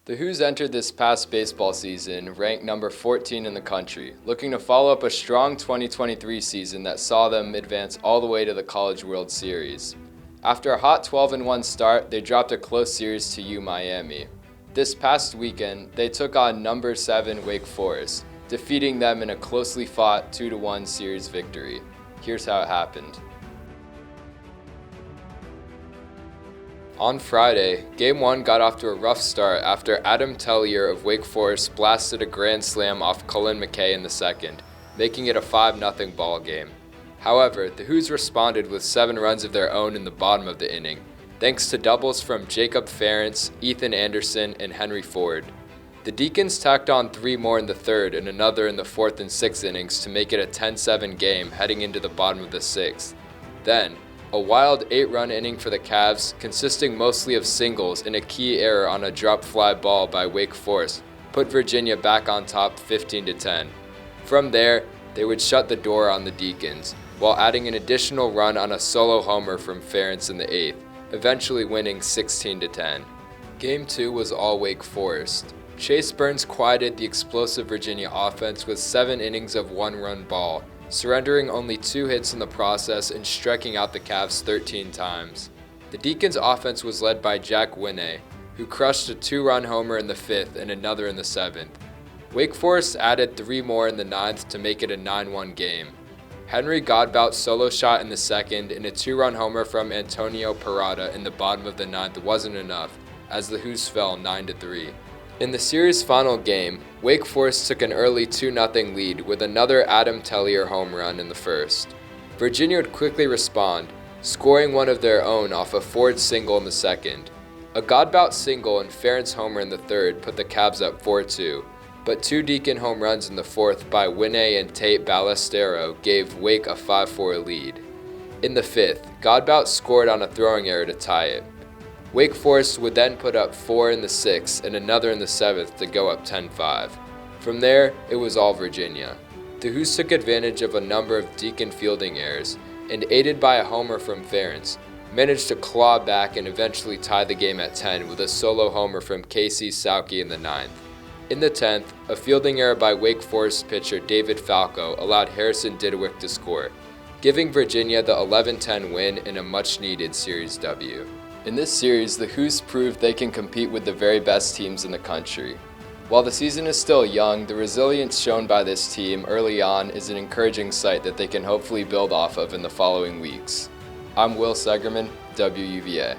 The Hoos entered this past baseball season ranked number 14 in the country, looking to follow up a strong 2023 season that saw them advance all the way to the College World Series. After a hot 12-1 start, they dropped a close series to UMiami. This past weekend, they took on number 7 Wake Forest, defeating them in a closely fought 2-1 series victory. Here's how it happened. On Friday, Game 1 got off to a rough start after Adam Tellier of Wake Forest blasted a grand slam off Cullen McKay in the second, making it a 5-0 ball game. However, the Hoos responded with 7 runs of their own in the bottom of the inning, thanks to doubles from Jacob Ferentz, Ethan Anderson, and Henry Ford. The Deacons tacked on 3 more in the third and another in the 4th and 6th innings to make it a 10-7 game heading into the bottom of the 6th. Then, a wild 8-run inning for the Cavs, consisting mostly of singles and a key error on a drop fly ball by Wake Forest, put Virginia back on top 15-10. From there, they would shut the door on the Deacons, while adding an additional run on a solo homer from Ferentz in the 8th, eventually winning 16-10. Game 2 was all Wake Forest. Chase Burns quieted the explosive Virginia offense with 7 innings of 1-run ball, surrendering only 2 hits in the process and striking out the Cavs 13 times. The Deacons' offense was led by Jack Winne, who crushed a 2-run homer in the 5th and another in the 7th. Wake Forest added 3 more in the 9th to make it a 9-1 game. Henry Godbout's solo shot in the 2nd and a 2-run homer from Antonio Parada in the bottom of the 9th wasn't enough, as the Hoos fell 9-3. In the series' final game, Wake Forest took an early 2-0 lead with another Adam Tellier home run in the 1st. Virginia would quickly respond, scoring one of their own off a Ford single in the 2nd. A Godbout single and Ferentz homer in the 3rd put the Cavs up 4-2, but 2 Deacon home runs in the 4th by Winne and Tate Ballestero gave Wake a 5-4 lead. In the 5th, Godbout scored on a throwing error to tie it. Wake Forest would then put up 4 in the 6th and another in the 7th to go up 10-5. From there, it was all Virginia. The Hoos took advantage of a number of Deacon fielding errors, and aided by a homer from Ferentz, managed to claw back and eventually tie the game at 10 with a solo homer from Casey Sauke in the 9th. In the 10th, a fielding error by Wake Forest pitcher David Falco allowed Harrison Didwick to score, giving Virginia the 11-10 win in a much-needed Series W. In this series, the Hoos proved they can compete with the very best teams in the country. While the season is still young, the resilience shown by this team early on is an encouraging sight that they can hopefully build off of in the following weeks. I'm Will Segerman, WUVA.